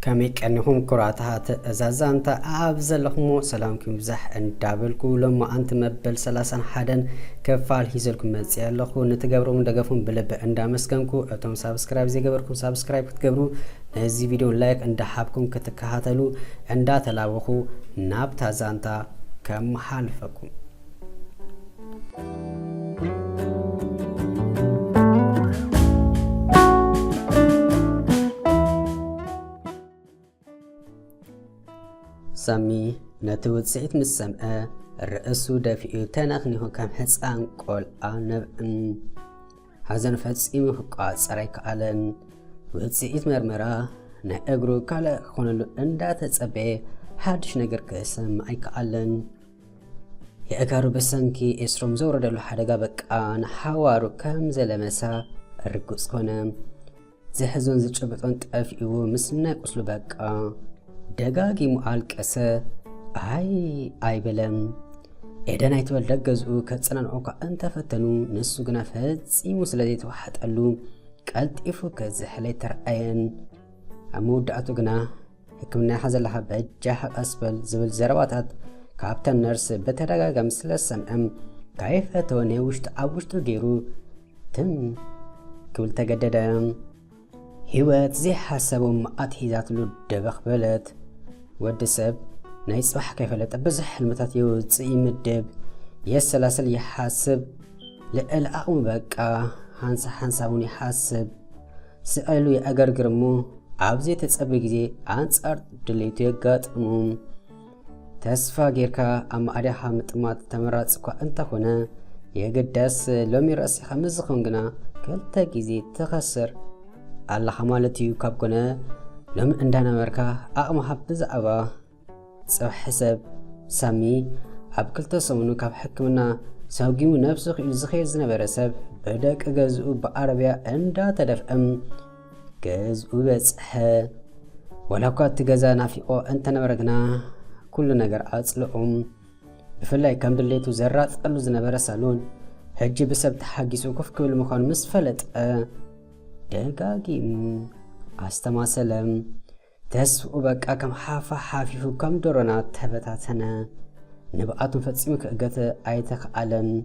كمي كأنهم كراتها أزازان تا أبزل لهم سلامكم بزح اندابلكو لما أنت مبل سلاسان حدن كفال هيزلكم مزيال لخو نتقبرو من دقفهم بلب اندامسكنكو أتوم سابسكرايب زي قبركم سابسكرايب كتقبرو نزي فيديو لايك اندحابكم كتكهاتلو اندا تلاوخو نابتا زانتا كم حالفكم سامي نتوت سعيد من السماء الرئيسو دافئو تناخنيهو كام حسان قول نبأن هذا نفس إيمه قاعد سرايك علن وتسعيد مرمرا نأجرو كلا خونلو اندا تتصبع حدش نجر كسم أيك علن يأجرو بسنكي إسروم زور دلو حدقا بكان حوارو كام زلمسا الرقص كونم زحزون زجبتون تأفئو مسنا قسلو بكا دقاقي مؤالك أسا أي بلم إذن أيتوال دقزو كتسنان عوكا أنت فتنو نسو قنا فهزيمو سلديت واحد قالو قالت إفو كزحلي ترأين أمود دعتو قنا حكمنا حزل لها بجاح أسبل زبل زرواتات كابتن نرس بتدقاقا مثل السمعم كيف توني وشتو جيرو تم كول تقددا هيوات زي حسابو مقات هيزاتلو دبخ بلد ود سب نايصبح كيف لتبزح المتات يوصي مدب يسلاسل يحاسب لألأقم بقى حانساون يحاسب سألو يأقرقرمو عبزي تتصبق زي عنصار دليتو يقاتمو تسفا غيركا أما أريحا متمات تمرات سكوا انت هنا يقدس لومي رأسي خمزخون قنا كالتا جيزي تخسر الله حمالتي كابكنا لم عندنا مركا أقم حبز أبا صح حسب سامي أبكلتا سمنو كاب حكمنا ساوجيمو نفسه الزخير زنا برسب بدك أجزء بعربية عند تدفئم جزء بسح ولو كنت جزانا في أنت نبرجنا كل نجار أصلهم بفلاي كم دليتو زرات قلو زنا برسالون هجي بسبب حاجيسو كف كل مكان مسفلت دقاقي أستمع سلام تسوء بك أكم حافة حافيفو كم دورنا تبتاتنا نبقاتو فتسيمك أقات آيتك ألن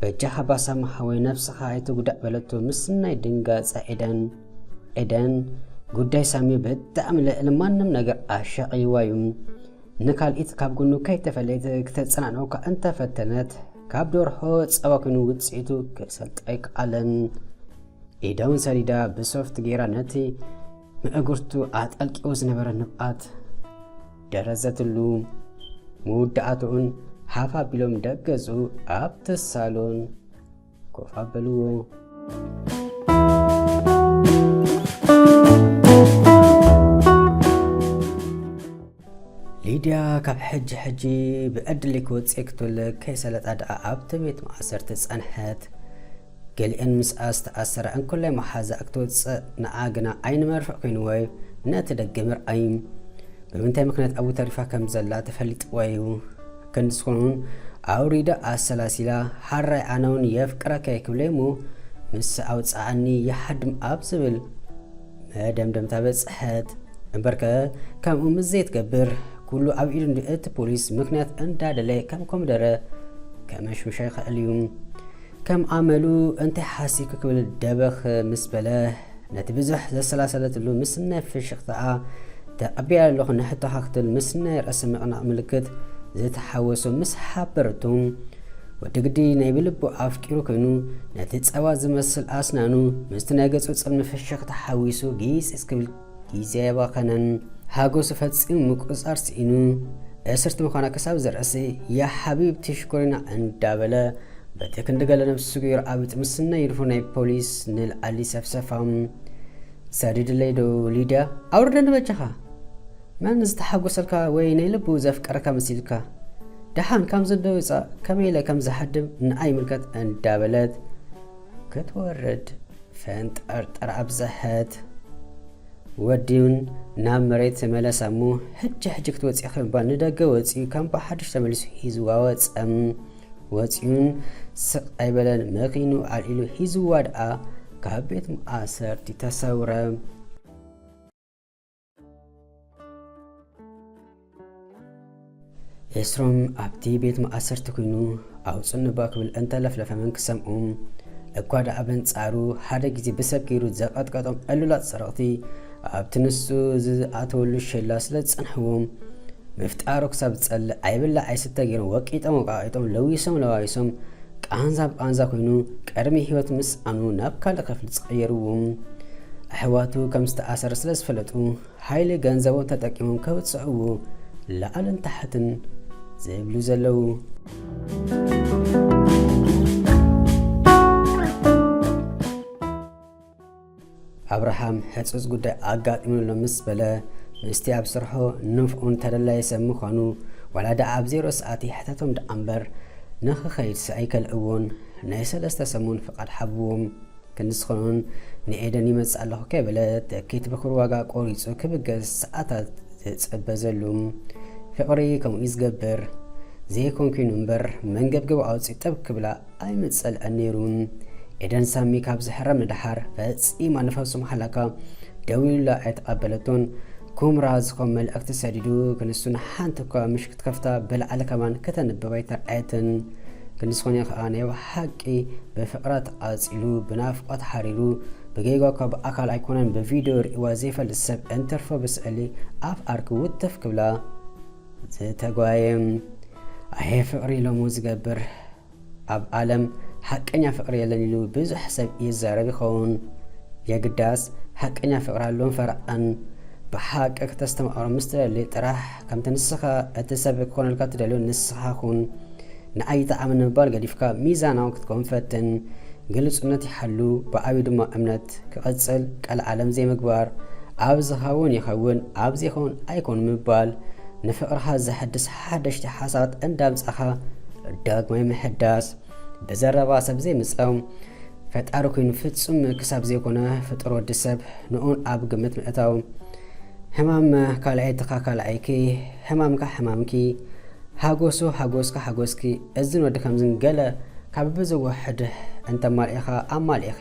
بجاها باسامحاوي نفسها آيتو قدأ بلتو مسنا يدنقا سعيدان إدان قدأي سامي بدأم لألمانم نقر أشاقي وايم نكال إيت كاب قنو كي تفليتك تتسنعنوك أنت فتنات كاب دور حوت سواكنو وتسعيتو كسلت أيك ألن إيداون سريدا بسوفت غيرا نتي مأقرتو أتقلق وزنبر النبقات درزت اللوم مودعاتون حافا بلوم دقزو أبت السالون كوفا بلوو ليديا كاب حجي بأدلك وتسيكتو لك كيسالت أدعى أبت بيت معسر تسأنحات قال إن مسأس تأثر أن كل ما حازة أكتوت نعاقنا عين مرفق قينوي ناتدقمر أيم بمنتهي مكنت أبو تاريفا كمزلا تفلت ويو كندسكونون أوريدا السلاسلة حرى عنون يفكرا كيكوليمو مس أوت عني يحدم أبسبل ما دم تابس حد امبركا كم الزيت قبر كله أبيرن دقت بوليس مكنت أنت دلي كم كومدرة كمش مشايخ اليوم كم عملوا أنت حاسيك كل الدبخ مسبله نتبزح للسلاسلة اللو مسنا في الشقطاء تأبيع اللو نحطو حقت المسنا رسم أنا ملكت زي تحوسو مسحابرتهم وتقدي نيبلبو أفكيرو كنو نتتسوا زمسل أسنانو مستناقص وصلن في الشقطاء حويسو جيس اسكبل جيزي باقنن هاقو سفتسين مقص أرسينو أسرت مخانا كساب زرأسي يا حبيب تشكرنا عند دابلا بتكن دقال نفسه غير عبت مسنا يرفوني بوليس نل علي سفسفام ساري دليدو ليدا أوردن بجها ما نستحق وصلك وين يلبو زفك أركا مسيلك دحان كم زدو يصا كميلة كم زحدم نعي ملكت أن دابلت كتورد فانت أرعب زهات وديون نام مريت ملسامو حجك توتسي خلبان ندقا وتسي كم بحدش تملسو هيزواوات واتيون سقاي بلن مقينو عاليلو هيزو وادعا كابيت مؤثر تتصورم ኤስሮም ኣብቲ ቤት ማእሰርቲ ኮይኑ ኣውፅንባ ክብል እንተለፍለፈ መንክሰምኦም እኳ ደኣ በንጻሩ ሓደ ግዜ ብሰብ ገይሩ ዘቐጥቀጦም ዕሉላት ሰረቕቲ ኣብቲ ንሱ ዝኣተወሉ ሸላ ስለ ዝጸንሕዎም ምፍጣሩ ክሳብ ዝጸልእ ኣይብላ ኣይስተ ገይሮም ወቂጦም ወቃቂጦም ለዊሶም ለዋዊሶም ቃንዛ ብቃንዛ ኮይኑ ቀድሚ ህይወት ምስኣኑ ናብ ካልእ ክፍሊ ዝቐየርዎም ኣሕዋቱ ከም ዝተኣሰረ ስለ ዝፈለጡ ሃይሊ ገንዘቦም ተጠቂሞም ከውፅዕዎ ላዕልን ታሕትን ዝብሉ ዘለዉ ኣብርሃም ሕጹጽ ጉዳይ ኣጋጢሙሎ ምስ በለ ምስቲ ኣብ ስርሖ ንፍዑን ተደላይ ሰብ ምዃኑ ዋላ ደኣ ኣብ 0 ሰዓት ይሕተቶም ደኣ እምበር ንኽኸይድ ኣይከልእዎን ናይ 3 ሰሙን ፍቓድ ሓብዎም ክንስኾኑን ንኤደን ይመጽእ ኣለኹ ከይበለ ተኪት ብክር ዋጋ ቆሪጹ ክብገዝ ሰዓታት ዝጽበዘሉ ፍቕሪ ከምኡ ዝገብር ዘይኮንኩን እምበር መንገብገብ ኣውፂእ ጥብ ክብላ ኣይምጸልአን ነይሩ ኤደን ሳሚ ካብ ዝሕረም ንድሓር ፈጺማ ንፈጽሙ ሓላካ ደው ኢላ ኣይተቐበለቶን ኩምራ ዝኮን መልእኽቲ ሰዲዱ ክንሱን ሓንቲ እኳ ምሽ ክትከፍታ ብላዕሊ ከማን ከተንብብ ኣይተርኣየትን ክንስኾን ከዓ ናይ ሓቂ ብፍቕራ ተቓፂሉ ብናፍቆት ሓሪሩ ብገይጓ እኳ ብኣካል ኣይኮነን ብቪድዮ ርእዋ ዘይፈልጥ ሰብ እንተርፎ ብስእሊ ኣብ ኣርኪ ውትፍ ክብላ ዝተጓየም ኣየ ፍቕሪ ሎሙ ዝገብር ኣብ ዓለም ሓቀኛ ፍቕሪ የለን ኢሉ ብዙሕ ሰብ ይዛረብ ይኸውን የግዳስ ሓቀኛ ፍቕሪ ኣለዎም ፈርዐን ብሓቂ ከተስተማቕሮ ምስ ትደሊ ጥራሕ ከምቲ ንስኻ እቲ ሰብ ክኾነልካ ትደልዮ ንስኻኹን ንኣይተኣምን ንምባል ገዲፍካ ሚዛናዊ ክትከውን ፈትን ግልጽነት ይሓሉ ብዓብዪ ድማ እምነት ክቕጽል ቃል ዓለም ዘይምግባር ኣብዝኻ እውን ይኸውን ኣብዘይኸውን ኣይኮኑ ምባል ንፍቕርኻ ዘሐድስ ሓደሽቲ ሓሳባት እንዳምጻኻ ዳግማይ ምሕዳስ ብዘረባ ሰብ ዘይምጸው ፈጣሪ ኮይኑ ፍጹም ክሳብ ዘይኮነ ፍጡር ወዲ ሰብ ንኡን ኣብ ግምት ምእታው ሕማም ካልኣይትኻ ካልኣይኪ ሕማምካ ሕማምኪ ሃጎሱ ሃጎስካ ሃጎስኪ እዝን ወዲ ከምዝን ገለ ካብ ብዝውሕድ እንተማልኢኻ ኣማልኢኺ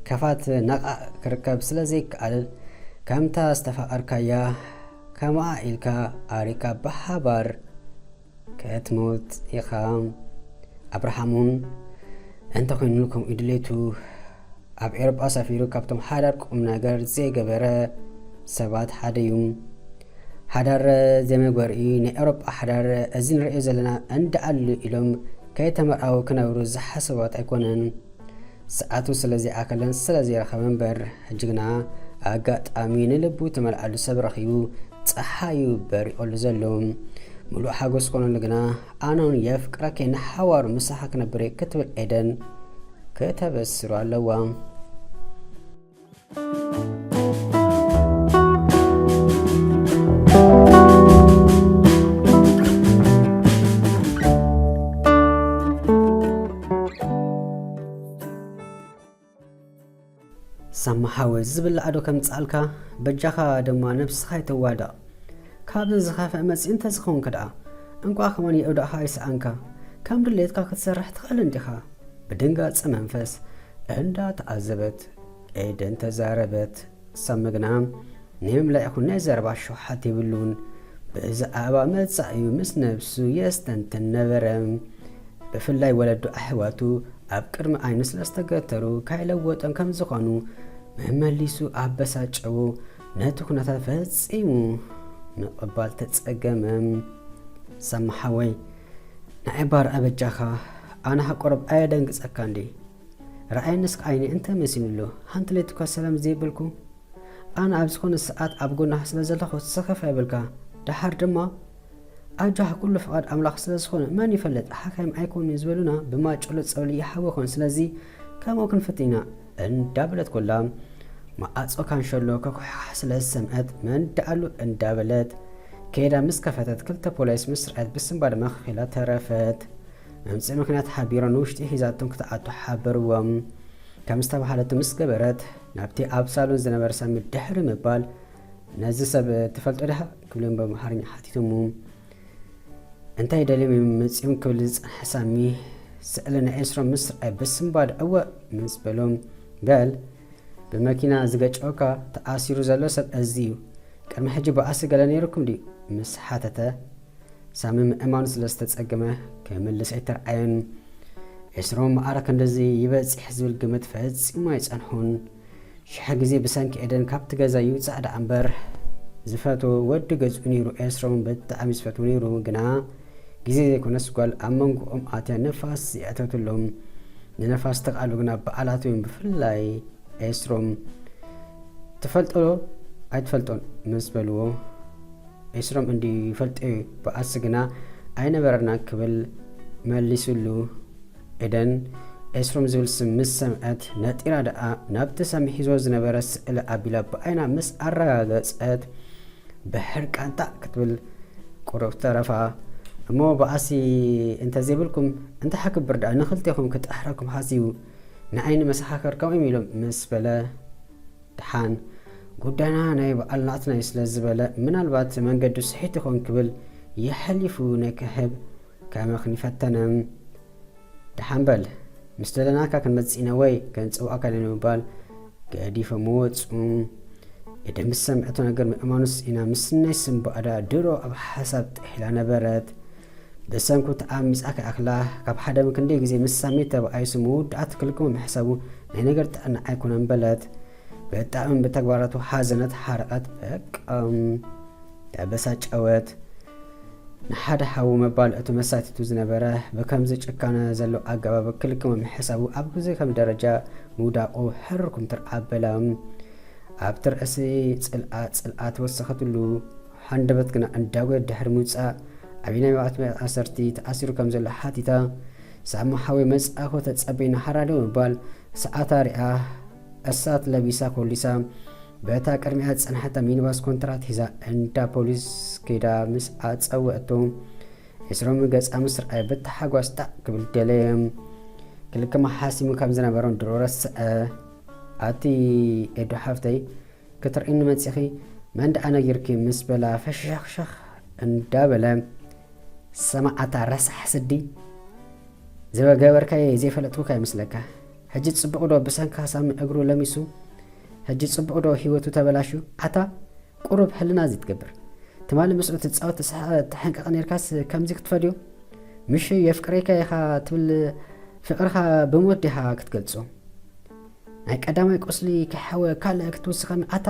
ከፋት ነቓ ክርከብ ስለ ዘይከኣል ከምታ ዝተፋቐርካያ ከምኣ ኢልካ ኣሪካ ብሓባር ክትሞት ኢኻ ኣብርሃሙን እንተ ኮይኑ ከምኡ ድሌቱ ኣብ ኤሮጳ ሰፊሩ ካብቶም ሓዳር ቁም ነገር ዘይገበረ ሰባት ሓደ እዩ ሓዳር ዘመግበር እዩ ናይ ኤሮጳ ሓዳር እዚ ንሪኦ ዘለና እንዳኣሉ ኢሎም ከይተመርኣዊ ክነብሩ ዝሓሰባት ኣይኮነን ሰዓቱ ስለዘይኣከለን ስለዘይረኸበ እምበር ሕጅግና ኣጋጣሚ ንልቡ ተመልኣሉ ሰብ ረኺቡ ፀሓዩ በሪኦሉ ዘሎ ሙሉእ ሓጎስ ኮነሉ ግና ኣነውን የፍቅረከ ንሓዋሩ ምሳኻ ክነብር ክትብል ኤደን ከተበስሩ ኣለዋ ሰማሓወ ዝብላዕዶ ከም ጻልካ በጃኻ ድማ ነብስኻ ይተዋዳቕ ካብ ዝኻፈ መጽእ እንተ ዝኸውን ከደኣ እንቋ ከመን የእውዳእኻ ይስኣንካ ከም ድሌትካ ክትሰርሕ ትኽእል እንዲኻ ብድንጋጸ መንፈስ እንዳተዓዘበት ኤደን ተዛረበት ሰምግና ንምምላእ ይኹን ናይ ዘረባ ሸውሓት ይብሉን ብዛዕባ መጻእዩ ምስ ነብሱ የስተንትን ነበረ ብፍላይ ወለዱ ኣሕዋቱ ኣብ ቅድሚ ዓይኑ ስለዝተገተሩ ካይለወጦም ከም ዝኾኑ መመሊሱ ኣበሳጨው ነቲ ኩነታት ፈጺሙ ምቕባል ተጸገመ ሰማሓወይ ናይ ባር ኣበጃኻ ኣነ ሓቆረብ ኣየደንግጸካ እንዴ ረኣይ ንስክ ዓይኒ እንተ መሲኑሎ ሓንቲ ለይትኳ ሰላም ዘይብልኩ ኣነ ኣብ ዝኾነ ሰዓት ኣብ ጎናህ ስለ ዘለኹ ትሰኸፍ ኣይብልካ ድሓር ድማ ኣጃህ ኩሉ ፍቓድ ኣምላኽ ስለ ዝኾነ መን ይፈልጥ ሓካይም ኣይኮኑ ዝበሉና ብማጨሎ ፀብሊ ይሓወኾን ስለዚ ከምኡ ክንፍትና እንዳበለት ኮላ ማዓጾ ካንሸሎ ከኩሕሕ ስለ ዝሰምዐት መንዳኣሉ እንዳበለት ከይዳ ምስ ከፈተት ክልተ ፖሊስ ምስ ረአት ብስምባድ መኽኺላ ተረፈት መምፅእ ምክንያት ሓቢሮ ንውሽጢ ሒዛቶም ክትኣቱ ሓበርዎም ከም ዝተባሃለቱ ምስ ገበረት ናብቲ ኣብ ሳሎን ዝነበረ ሳሚ ድሕሪ ምባል ነዚ ሰብ ትፈልጦ ዲኻ ክብሎም በኣምሓርኛ ሓቲቶሙ እንታይ ደልዮም መፂኦም ክብል ዝፀንሐ ሳሚ ስእሊ ናይ ኤስሮም ምስ ረአይ ብስምባድ እወ ምስ በሎም በል ብመኪና ዝገጨወካ ተኣሲሩ ዘሎ ሰብ እዚ እዩ ቅድሚ ሕጂ ብኣሲ ገለ ነይሩኩም ድዩ ምስ ሓተተ ሳሚ ምእማኑ ስለዝተጸገመ ክምልስ ኣይተረኣየን ኤስሮም ማዕረክ እንደዚህ ይበጽሕ ዝብል ግምት ፈጺሙ ኣይጸንሑን ሽሕ ግዜ ብሰንኪ ኤደን ካብቲ ገዛ ይውፃእ ዳኣ እምበር ዝፈትዎ ወዲ ገዝኡ ነይሩ ኤስሮም ብጣዕሚ ዝፈትዎ ነይሩ ግና ግዜ ዘይኮነስ ጓል ኣብ መንጎኦም ኣትያ ነፋስ ይኣተትሎም ንነፋስ ተቃሉ ግና በዓላት ወይም ብፍላይ ኤስሮም ትፈልጦ ኣይትፈልጦን ምስ በልዎ ኤስሮም እንዲ ይፈልጦ በኣስ ግና ኣይነበረና ክብል መሊሱሉ ኤደን ኤስሮም ዝብል ስም ምስ ሰምዐት ነጢራ ደኣ ናብቲ ሰሚ ሒዞ ዝነበረ ስእሊ ኣቢላ ብዓይና ምስ ኣረጋገፀት ብሕርቃንታ ክትብል ቁሩብ ተረፋ እሞ በኣሲ እንተዘይብልኩም እንተሓክብር ደኣ ንኽልቴኹም ክጥሕረኩም ሓሲቡ ንዓይኒ መሰኻኸርኩም ኢሎም ምስ በለ ድሓን ጉዳይና ናይ በዓል ናትና ስለ ዝበለ ምናልባት መንገዲ ስሒት ይኾን ክብል ይሓሊፉ ናይ ክህብ ከመኽን ይፈተነም ድሓን በል ምስ ደለናካ ክንመፂና ወይ ከንፅዋዕካ ንምባል ገዲፎም ወፁ ኤደን ምስ ሰምዐቶ ነገር ምእማኑስ ኢና ምስ ናይ ስምባኣዳ ድሮ ኣብ ሓሳብ ጥሒላ ነበረት ብሰንኩ ተኣሚፃ ከኣክላ ካብ ሓደ ክንደይ ግዜ ምስ ሳሜት ተባኣይሱ ምውዳእት ክልክሙ ምሕሳቡ ናይ ነገር ጥዕና ኣይኮነን በለት በጣም በተግባራቱ ሓዘነት ሓረቀት በቃም ተበሳጨወት ንሓደ ሓው መባልእቱ መሳቲቱ ዝነበረ በከምዚ ጭካነ ዘሎ ኣገባብ ክልክሙ ምሕሳቡ ኣብ ግዜ ከም ደረጃ ምውዳቁ ሕርኩም ትርዓበላ ኣብ ትርእሲ ጽልኣት ወሰኸትሉ ሓንደበት ግና እንዳጎ ድሕሪ ምውፃእ ዓብይ ናይ ባዕት ኣሰርቲ ተኣሲሩ ከም ዘሎ ሓቲታ ሳሙ ሓወይ መጻእኮ ተጸበይና ሓራዶ ምባል ሰዓታ ሪኣ እሳት ለቢሳ ኮሊሳ በታ ቅድሚያ ጽንሐታ ሚኒባስ ኮንትራት ሒዛ እንዳ ፖሊስ ከይዳ ምስ ኣጸውዕቶ ኤስሮም ገጻ ምስርኣይ ብተሓጓስ ጣዕ ክብል ደለየ ክልክማ ሓሲሙ ከም ዝነበሮን ድሮ ረስዐ ኣቲ ኤዶ ሓፍተይ ክትርኢኒ መጺኺ መንድኣ ነጊርኪ ምስ በላ ፈሻኽሻኽ እንዳበለ ሰማዓታ ረሳሕ ስዲ ዘበገበርካየ ዘይፈለጥኩካ ይመስለካ ሕጂ ጽቡቕ ዶ ብሰንካ ሳሚ እግሩ ለሚሱ ሕጂ ጽቡቕ ዶ ህይወቱ ተበላሹ ኣታ ቁሩብ ሕልና ዝትገብር ትማሊ ምስኡ ትጻወት ተሓንቀቕ ነርካስ ከምዚ ክትፈድዮ ምሽ የፍቅረይካ ኢኻ ትብል ፍቅርኻ ብሞት ዲኻ ክትገልጾ ናይ ቀዳማይ ቆስሊ ክሓወ ካልእ ክትውስኸኒ ኣታ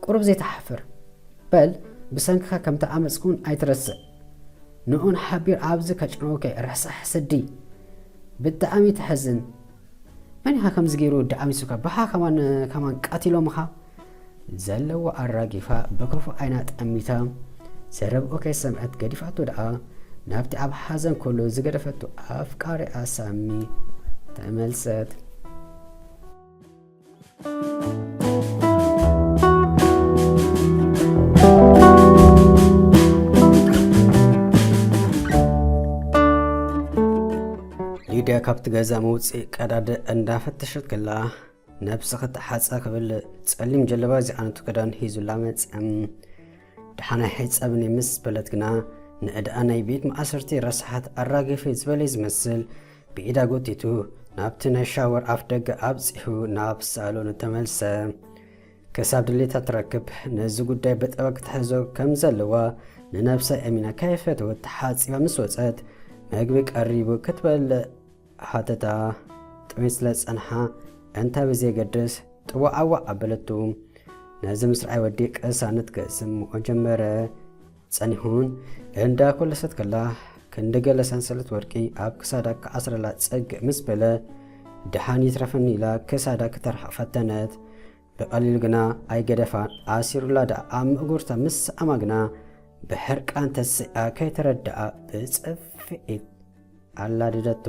ቁሩብ ዘይተሓፍር በል ብሰንካ ከም ተኣመፅኩን ኣይትረስዕ ንኡን ሓቢር ኣብዚ ከጭነውከ ረሳሕ ስዲ ብጣዕሚ ትሕዝን መን ኢኻ ከምዚ ገይሩ ደኣሚሱካ ባሓ ከማን ቃቲሎምኻ ዘለዎ ኣራጊፋ ብክፉ ዓይና ጠሚታ ዘረብኦ ከይሰምዐት ገዲፋቶ ደኣ ናብቲ ኣብ ሓዘን ከሎ ዝገደፈቱ ኣፍቃሪኣ ሳሚ ተመልሰት ሊድያ ካብቲ ገዛ መውፅእ ቀዳደ እንዳፈተሸት ከላ ነብሲ ክትሓፃ ክብል ጸሊም ጀለባ ዝዓነቱ ክዳን ሒዙላ መፅም ድሓናይ ሕፀብኒ ምስ በለት ግና ንእድኣ ናይ ቤት ማእሰርቲ ረሳሓት ኣራጊፈ ዝበለይ ዝመስል ብኢዳ ጎቲቱ ናብቲ ናይ ሻወር ኣፍ ደገ ኣብፂሑ ናብ ሳሎኑ ተመልሰ ክሳብ ድሌታ ትረክብ ነዚ ጉዳይ በጠበ ክትሕዞ ከም ዘለዋ ንነብሳይ ኣሚና ከይፈትወት ተሓፂባ ምስ ወፀት መግቢ ቀሪቡ ክትበልዕ ሓተታ ጥሜት ስለ ፀንሓ እንታ ብዘይገድስ ጥዋዓዋዕ ኣበለቱ ነዚ ምስርዓይ ወዲ ቅሳነት ክስምዖ ጀመረ ጸኒሁን እንዳኮለሰት ከላ ክንደገለ ሰንሰለት ወርቂ ኣብ ክሳዳ ክዓስረላ ፀግእ ምስ በለ ድሓን ይትረፈኒ ኢላ ክሳዳ ክተርሕቕ ፈተነት ብቐሊሉ ግና ኣይገደፋን ኣሲሩላ ዳ ኣብ ምእጉርታ ምስ ኣማ ግና ብሕርቃን ተስኣ ከይተረድኣ ብፅፍዒት ኣላድደቱ